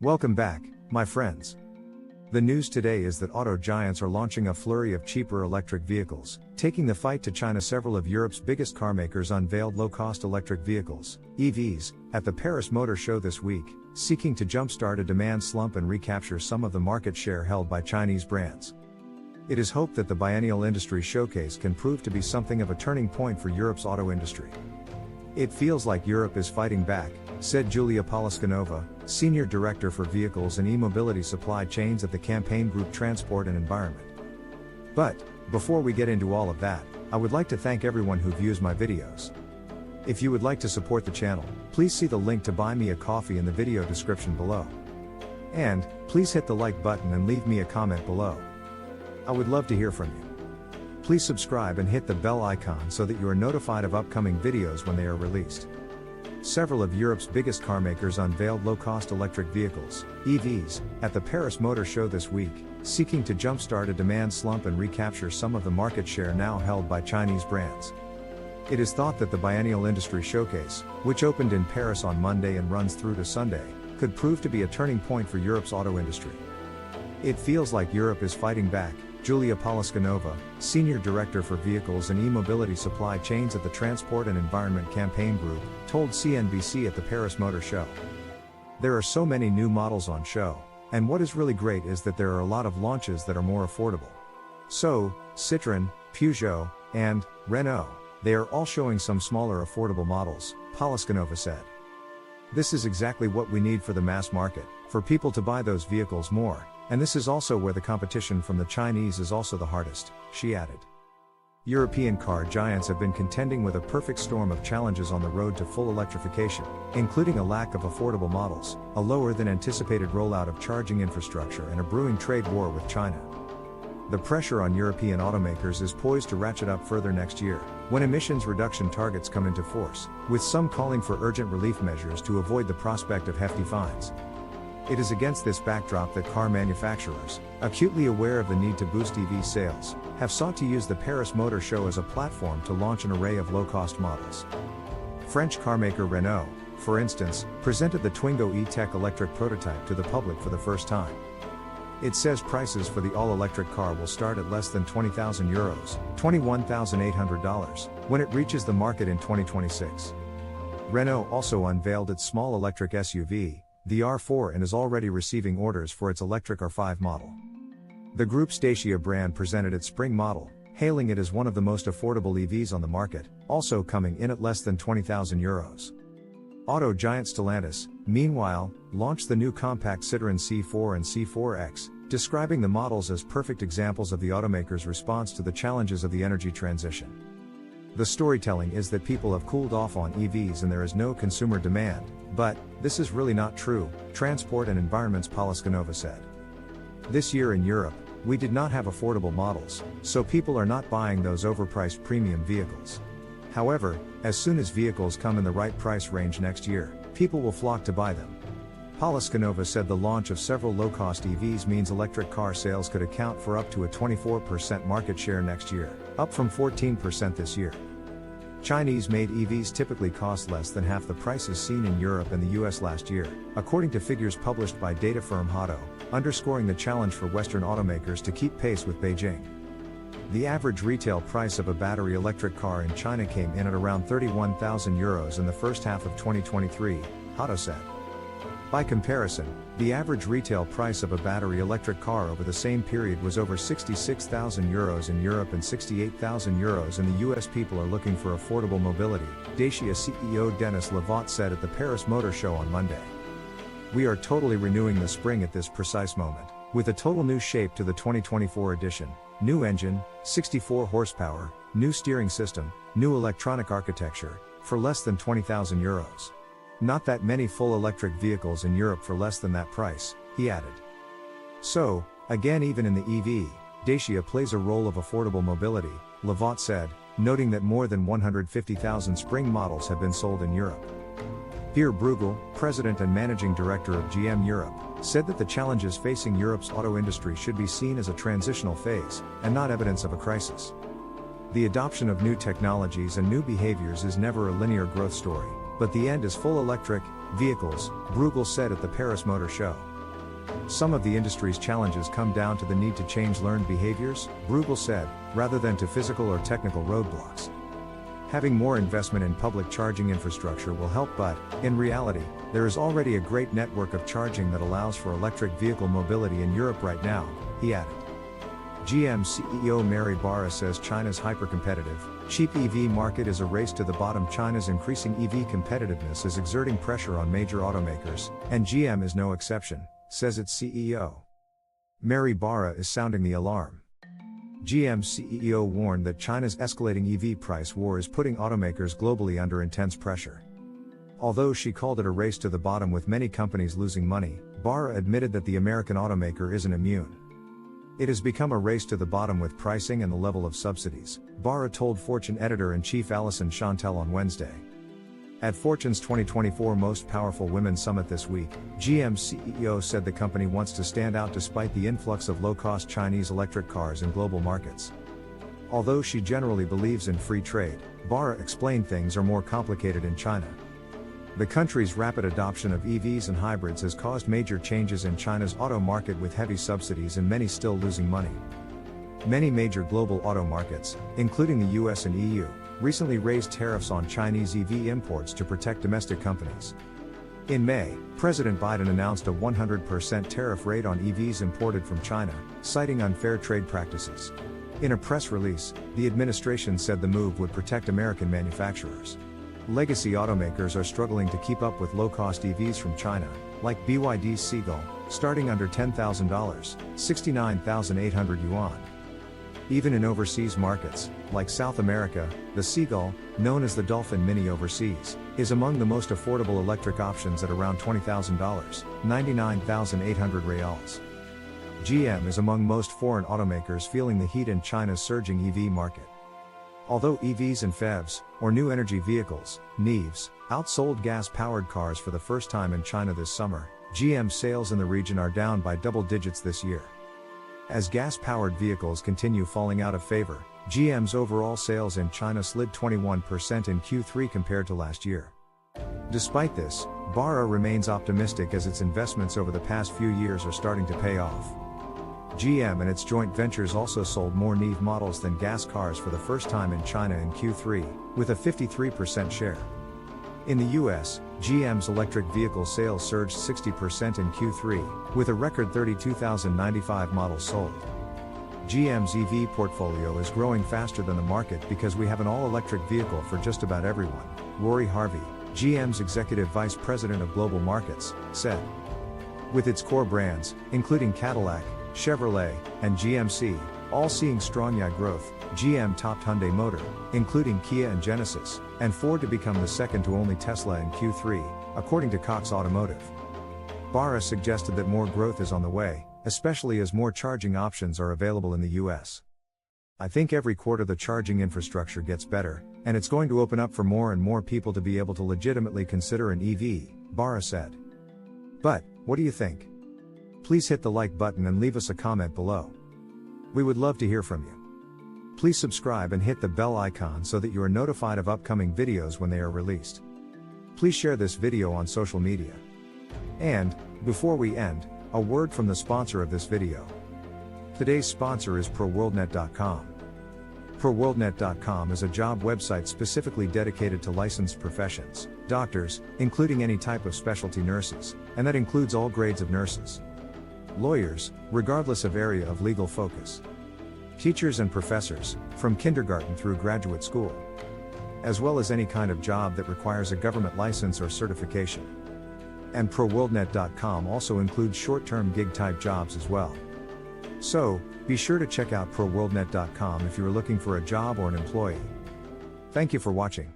Welcome back, my friends. The news today is that auto giants are launching a flurry of cheaper electric vehicles, taking the fight to China. Several of Europe's biggest carmakers unveiled low-cost electric vehicles, EVs, at the Paris Motor Show this week, seeking to jumpstart a demand slump and recapture some of the market share held by Chinese brands. It is hoped that the biennial industry showcase can prove to be something of a turning point for Europe's auto industry. It feels like Europe is fighting back, said Julia Poliskanova, Senior Director for Vehicles and E-Mobility Supply Chains at the campaign group Transport and Environment. But, before we get into all of that, I would like to thank everyone who views my videos. If you would like to support the channel, please see the link to buy me a coffee in the video description below. And, please hit the like button and leave me a comment below. I would love to hear from you. Please subscribe and hit the bell icon so that you are notified of upcoming videos when they are released. Several of Europe's biggest carmakers unveiled low-cost electric vehicles, EVs, at the Paris Motor Show this week, seeking to jumpstart a demand slump and recapture some of the market share now held by Chinese brands. It is thought that the biennial industry showcase, which opened in Paris on Monday and runs through to Sunday, could prove to be a turning point for Europe's auto industry. It feels like Europe is fighting back, Julia Poliskanova, Senior Director for Vehicles and E-Mobility Supply Chains at the Transport and Environment Campaign Group, told CNBC at the Paris Motor Show. There are so many new models on show, and what is really great is that there are a lot of launches that are more affordable. So, Citroën, Peugeot, and Renault, they are all showing some smaller affordable models, Poliskanova said. This is exactly what we need for the mass market, for people to buy those vehicles more. And this is also where the competition from the Chinese is also the hardest, she added. European car giants have been contending with a perfect storm of challenges on the road to full electrification, including a lack of affordable models, a lower than anticipated rollout of charging infrastructure, and a brewing trade war with China. The pressure on European automakers is poised to ratchet up further next year, when emissions reduction targets come into force, with some calling for urgent relief measures to avoid the prospect of hefty fines. It is against this backdrop that car manufacturers, acutely aware of the need to boost EV sales, have sought to use the Paris Motor Show as a platform to launch an array of low-cost models. French carmaker Renault, for instance, presented the Twingo E-Tech electric prototype to the public for the first time. It says prices for the all-electric car will start at less than €20,000, $21,800, when it reaches the market in 2026. Renault also unveiled its small electric SUV, the R4, and is already receiving orders for its electric R5 model. The group's Dacia brand presented its spring model, hailing it as one of the most affordable EVs on the market, also coming in at less than €20,000. Auto giant Stellantis, meanwhile, launched the new compact Citroën C4 and C4X, describing the models as perfect examples of the automaker's response to the challenges of the energy transition. The storytelling is that people have cooled off on EVs and there is no consumer demand, but this is really not true, Transport and Environment's Poliskanova said. This year in Europe, we did not have affordable models, so people are not buying those overpriced premium vehicles. However, as soon as vehicles come in the right price range next year, people will flock to buy them. Poliskanova said the launch of several low-cost EVs means electric car sales could account for up to a 24% market share next year, up from 14% this year. Chinese-made EVs typically cost less than half the prices seen in Europe and the US last year, according to figures published by data firm Hado, underscoring the challenge for Western automakers to keep pace with Beijing. The average retail price of a battery electric car in China came in at around €31,000 in the first half of 2023, Hado said. By comparison, the average retail price of a battery electric car over the same period was over €66,000 in Europe and €68,000 in the US. People are looking for affordable mobility, Dacia CEO Denis Lavot said at the Paris Motor Show on Monday. We are totally renewing the spring at this precise moment, with a total new shape to the 2024 edition, new engine, 64 horsepower, new steering system, new electronic architecture, for less than €20,000. Not that many full electric vehicles in Europe for less than that price, he added. So, again, even in the EV, Dacia plays a role of affordable mobility, Lavot said, noting that more than 150,000 spring models have been sold in Europe. Pierre Bruegel, president and managing director of GM Europe, said that the challenges facing Europe's auto industry should be seen as a transitional phase, and not evidence of a crisis. The adoption of new technologies and new behaviors is never a linear growth story, but the end is full electric vehicles, Bruegel said at the Paris Motor Show. Some of the industry's challenges come down to the need to change learned behaviors, Bruegel said, rather than to physical or technical roadblocks. Having more investment in public charging infrastructure will help, but, in reality, there is already a great network of charging that allows for electric vehicle mobility in Europe right now, he added. GM CEO Mary Barra says China's hyper-competitive, cheap EV market is a race to the bottom. China's increasing EV competitiveness is exerting pressure on major automakers, and GM is no exception, says its CEO. Mary Barra is sounding the alarm. GM CEO warned that China's escalating EV price war is putting automakers globally under intense pressure. Although she called it a race to the bottom with many companies losing money, Barra admitted that the American automaker isn't immune. It has become a race to the bottom with pricing and the level of subsidies, Barra told Fortune editor-in-chief Alison Chantel on Wednesday. At Fortune's 2024 Most Powerful Women Summit this week, GM CEO said the company wants to stand out despite the influx of low-cost Chinese electric cars in global markets. Although she generally believes in free trade, Barra explained things are more complicated in China. The country's rapid adoption of EVs and hybrids has caused major changes in China's auto market, with heavy subsidies and many still losing money. Many major global auto markets, including the US and EU, recently raised tariffs on Chinese EV imports to protect domestic companies. In May, President Biden announced a 100% tariff rate on EVs imported from China, citing unfair trade practices. In a press release, the administration said the move would protect American manufacturers. Legacy automakers are struggling to keep up with low-cost EVs from China, like BYD's Seagull, starting under $10,000, 69,800 yuan. Even in overseas markets, like South America, the Seagull, known as the Dolphin Mini overseas, is among the most affordable electric options at around $20,000, 99,800 reals. GM is among most foreign automakers feeling the heat in China's surging EV market. Although EVs and PHEVs, or new energy vehicles, NEVs, outsold gas-powered cars for the first time in China this summer, GM sales in the region are down by double digits this year. As gas-powered vehicles continue falling out of favor, GM's overall sales in China slid 21% in Q3 compared to last year. Despite this, Barra remains optimistic as its investments over the past few years are starting to pay off. GM and its joint ventures also sold more NEV models than gas cars for the first time in China in Q3, with a 53% share. In the US, GM's electric vehicle sales surged 60% in Q3, with a record 32,095 models sold. GM's EV portfolio is growing faster than the market because we have an all-electric vehicle for just about everyone, Rory Harvey, GM's executive vice president of global markets, said. With its core brands, including Cadillac, Chevrolet, and GMC, all seeing strong year growth, GM topped Hyundai Motor, including Kia and Genesis, and Ford to become the second to only Tesla in Q3, according to Cox Automotive. Barra suggested that more growth is on the way, especially as more charging options are available in the US. I think every quarter the charging infrastructure gets better, and it's going to open up for more and more people to be able to legitimately consider an EV, Barra said. But, what do you think? Please hit the like button and leave us a comment below. We would love to hear from you. Please subscribe and hit the bell icon so that you are notified of upcoming videos when they are released. Please share this video on social media. And, before we end, a word from the sponsor of this video. Today's sponsor is ProWorldNet.com. ProWorldNet.com is a job website specifically dedicated to licensed professions, doctors, including any type of specialty nurses, and that includes all grades of nurses. Lawyers, regardless of area of legal focus. Teachers and professors, from kindergarten through graduate school. As well as any kind of job that requires a government license or certification. And ProWorldNet.com also includes short-term gig-type jobs as well. So, be sure to check out ProWorldNet.com if you are looking for a job or an employee. Thank you for watching.